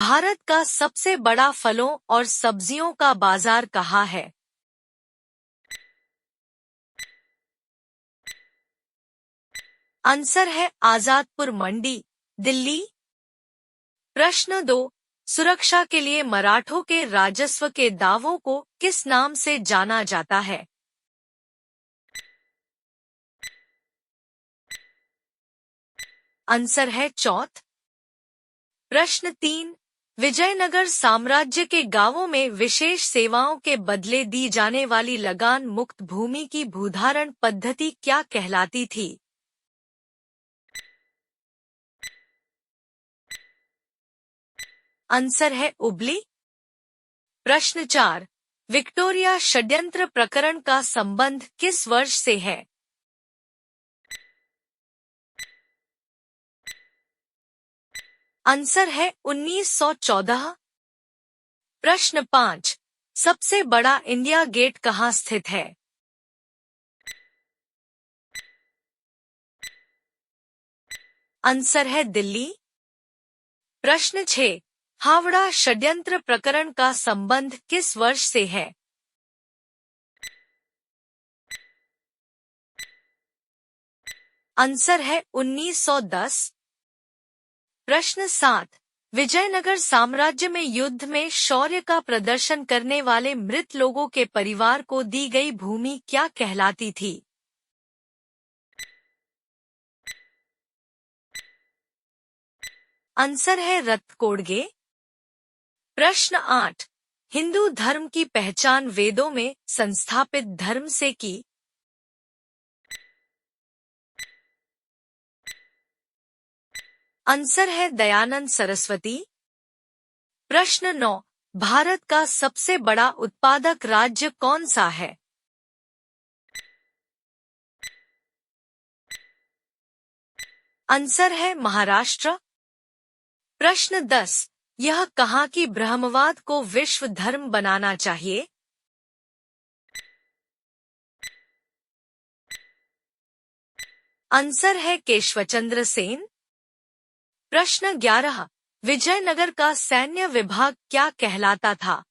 भारत का सबसे बड़ा फलों और सब्जियों का बाजार कहाँ है? आंसर है आजादपुर मंडी, दिल्ली। प्रश्न 2। सुरक्षा के लिए मराठों के राजस्व के दावों को किस नाम से जाना जाता है? आंसर है चौथ। प्रश्न 3। विजयनगर साम्राज्य के गांवों में विशेष सेवाओं के बदले दी जाने वाली लगान मुक्त भूमि की भूधारण पद्धति क्या कहलाती थी? आंसर है उबली। प्रश्न 4। विक्टोरिया षड्यंत्र प्रकरण का संबंध किस वर्ष से है? आंसर है 1914। प्रश्न 5। सबसे बड़ा इंडिया गेट कहाँ स्थित है? आंसर है दिल्ली। प्रश्न 6। हावड़ा षड्यंत्र प्रकरण का संबंध किस वर्ष से है? आंसर है 1910। प्रश्न 7। विजयनगर साम्राज्य में युद्ध में शौर्य का प्रदर्शन करने वाले मृत लोगों के परिवार को दी गई भूमि क्या कहलाती थी? आंसर है रत्तकोड़गे। प्रश्न 8। हिंदू धर्म की पहचान वेदों में संस्थापित धर्म से की? आंसर है दयानंद सरस्वती। प्रश्न 9। भारत का सबसे बड़ा उत्पादक राज्य कौन सा है? आंसर है महाराष्ट्र। प्रश्न 10। यह कहा कि ब्रह्मवाद को विश्व धर्म बनाना चाहिए? आंसर है केशवचंद्र सेन। प्रश्न 11। विजयनगर का सैन्य विभाग क्या कहलाता था?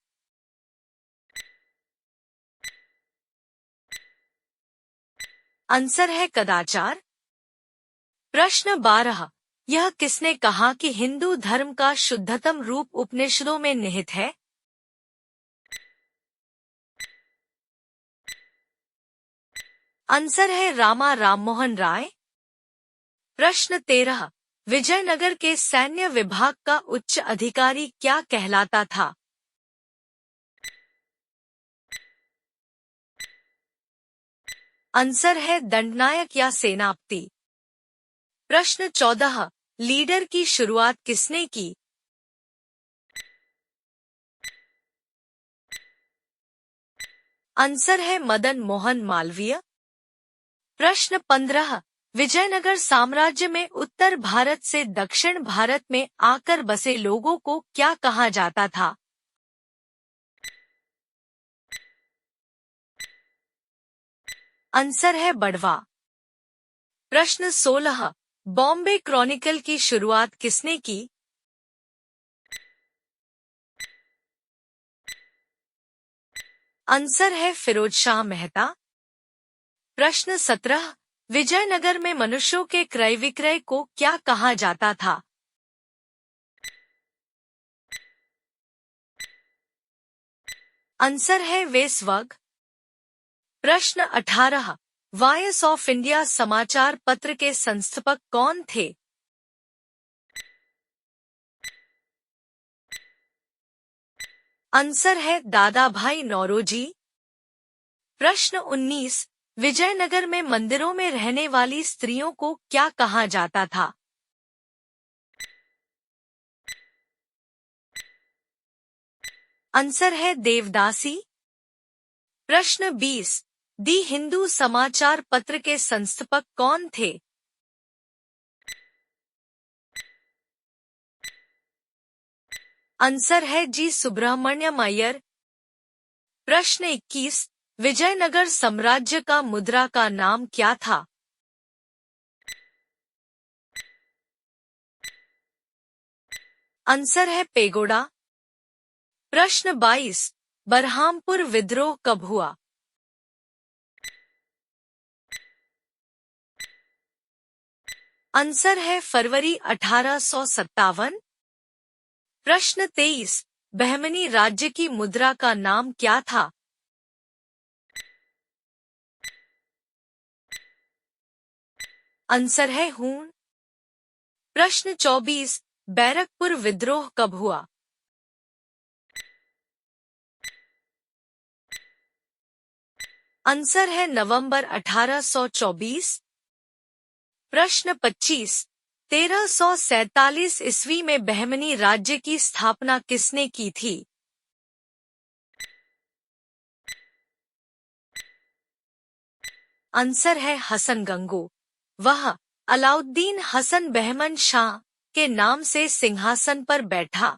आंसर है कदाचार। प्रश्न 12। यह किसने कहा कि हिंदू धर्म का शुद्धतम रूप उपनिषदों में निहित है? आंसर है रामा राममोहन राय। प्रश्न 13। विजयनगर के सैन्य विभाग का उच्च अधिकारी क्या कहलाता था? आंसर है दंडनायक या सेनापति। प्रश्न 14। लीडर की शुरुआत किसने की? आंसर है मदन मोहन मालवीय। प्रश्न 15। विजयनगर साम्राज्य में उत्तर भारत से दक्षिण भारत में आकर बसे लोगों को क्या कहा जाता था? आंसर है बड़वा। प्रश्न 16। बॉम्बे क्रॉनिकल की शुरुआत किसने की? आंसर है फिरोज शाह मेहता। प्रश्न 17। विजयनगर में मनुष्यों के क्रय विक्रय को क्या कहा जाता था? आंसर है वेसवर्ग। प्रश्न 18। वॉइस ऑफ इंडिया समाचार पत्र के संस्थापक कौन थे? आंसर है दादा भाई नौरोजी। प्रश्न 19। विजयनगर में मंदिरों में रहने वाली स्त्रियों को क्या कहा जाता था? आंसर है देवदासी। प्रश्न 20। दी हिंदू समाचार पत्र के संस्थापक कौन थे? आंसर है जी सुब्रह्मण्यम अय्यर। प्रश्न 21। विजयनगर साम्राज्य का मुद्रा का नाम क्या था? आंसर है पेगोडा। प्रश्न 22, बरहामपुर विद्रोह कब हुआ? आंसर है फरवरी 1857। प्रश्न 23, बहमनी राज्य की मुद्रा का नाम क्या था? आंसर है हून। प्रश्न 24, बैरकपुर विद्रोह कब हुआ? आंसर है नवंबर 1824। प्रश्न 25, 1347 ईस्वी में बहमनी राज्य की स्थापना किसने की थी? आंसर है हसन गंगू। वह अलाउद्दीन हसन बहमन शाह के नाम से सिंहासन पर बैठा।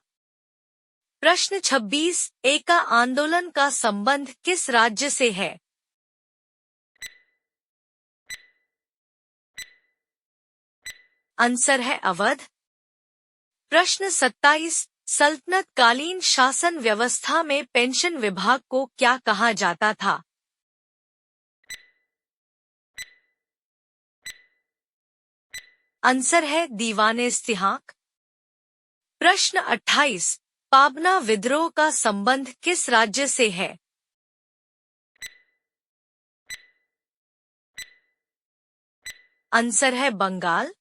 प्रश्न 26, एका आंदोलन का संबंध किस राज्य से है? आंसर है अवध। प्रश्न 27, सल्तनत कालीन शासन व्यवस्था में पेंशन विभाग को क्या कहा जाता था? आंसर है दीवान-ए-इस्तिहाक। प्रश्न 28, पाबना विद्रोह का संबंध किस राज्य से है? आंसर है बंगाल।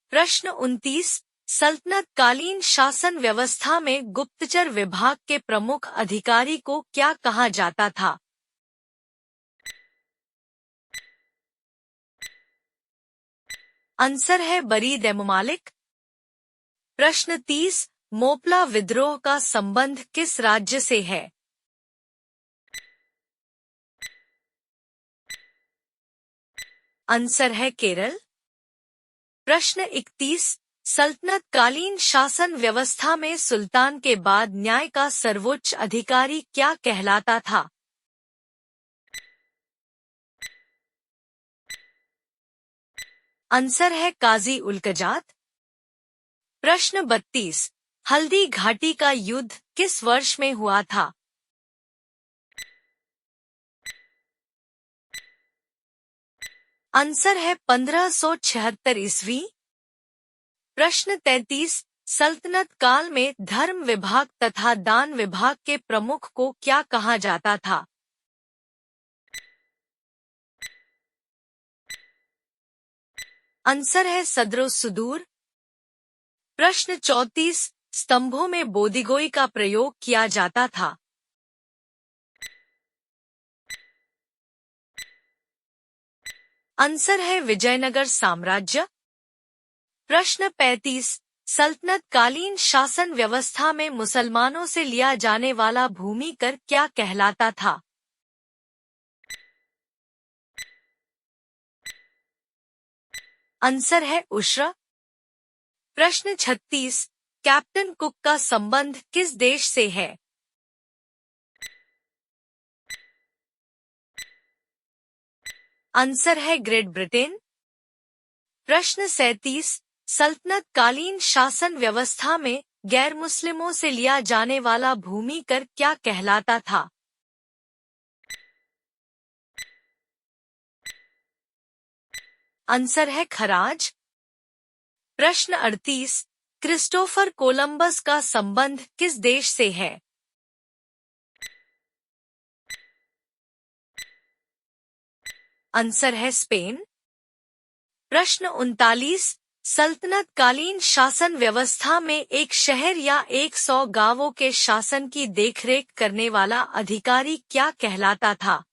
प्रश्न 29, सल्तनत कालीन शासन व्यवस्था में गुप्तचर विभाग के प्रमुख अधिकारी को क्या कहा जाता था? आंसर है बरीद-ए-ममालिक। प्रश्न 30, मोपला विद्रोह का संबंध किस राज्य से है? आंसर है केरल। प्रश्न 31, सल्तनत कालीन शासन व्यवस्था में सुल्तान के बाद न्याय का सर्वोच्च अधिकारी क्या कहलाता था? आंसर है काजी उल कजात। प्रश्न 32, हल्दी घाटी का युद्ध किस वर्ष में हुआ था? आंसर है 1576 ईस्वी। प्रश्न 33, सल्तनत काल में धर्म विभाग तथा दान विभाग के प्रमुख को क्या कहा जाता था? आंसर है सदरुस-सुदूर। प्रश्न 34, स्तंभों में बोदिगोई का प्रयोग किया जाता था। आंसर है विजयनगर साम्राज्य। प्रश्न 35, सल्तनत कालीन शासन व्यवस्था में मुसलमानों से लिया जाने वाला भूमि कर क्या कहलाता था? आंसर है उश्र। प्रश्न 36, कैप्टन कुक का संबंध किस देश से है? आंसर है ग्रेट ब्रिटेन। प्रश्न 37, सल्तनत कालीन शासन व्यवस्था में गैर मुस्लिमों से लिया जाने वाला भूमि कर क्या कहलाता था? आंसर है खराज। प्रश्न 38, क्रिस्टोफर कोलंबस का संबंध किस देश से है? आंसर है स्पेन। प्रश्न 39, सल्तनत कालीन शासन व्यवस्था में एक शहर या 100 गांवों के शासन की देखरेख करने वाला अधिकारी क्या कहलाता था?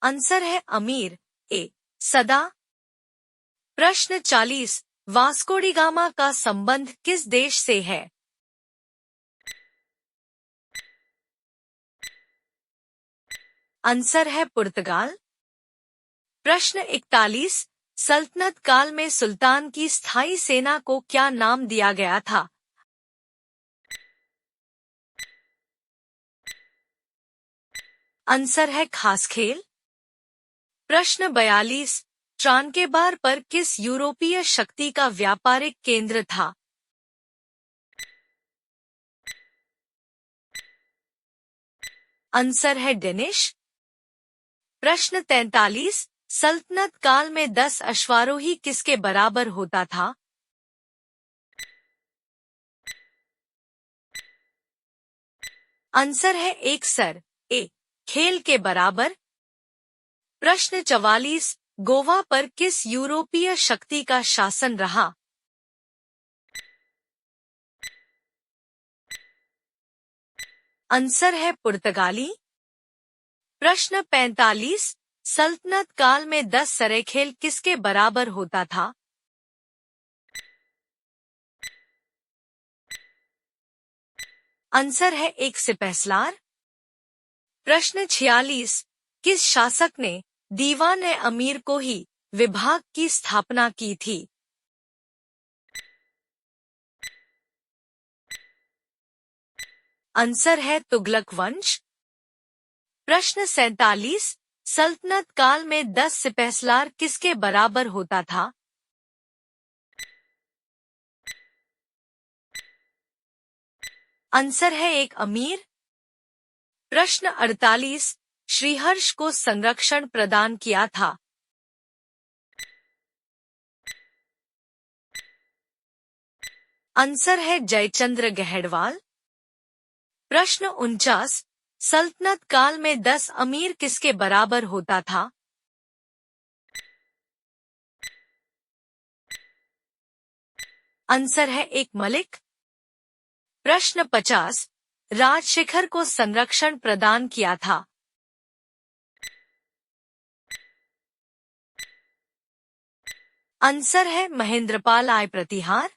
आंसर है अमीर ए सदा। प्रश्न 40, वास्को डी गामा का संबंध किस देश से है? आंसर है पुर्तगाल। प्रश्न 41, सल्तनत काल में सुल्तान की स्थायी सेना को क्या नाम दिया गया था? आंसर है खासखेल। प्रश्न 42, ट्रांकेबार पर किस यूरोपीय शक्ति का व्यापारिक केंद्र था? आंसर है डेनिश। प्रश्न 43, सल्तनत काल में 10 अश्वारोही किसके बराबर होता था? आंसर है एक सर, ए खेल के बराबर। प्रश्न 44, गोवा पर किस यूरोपीय शक्ति का शासन रहा? आंसर है पुर्तगाली। प्रश्न 45, सल्तनत काल में 10 सरेखेल किसके बराबर होता था? आंसर है एक सिपहसालार। प्रश्न 46, किस शासक ने दीवान ए अमीर को ही विभाग की स्थापना की थी? आंसर है तुगलक वंश। प्रश्न 47, सल्तनत काल में 10 सिपहसालार किसके बराबर होता था? आंसर है एक अमीर। प्रश्न 48, श्रीहर्ष को संरक्षण प्रदान किया था? आंसर है जयचंद्र गहड़वाल। प्रश्न 49, सल्तनत काल में 10 अमीर किसके बराबर होता था? आंसर है एक मलिक। प्रश्न 50, राजशेखर को संरक्षण प्रदान किया था? आंसर है महेंद्रपाल आय प्रतिहार।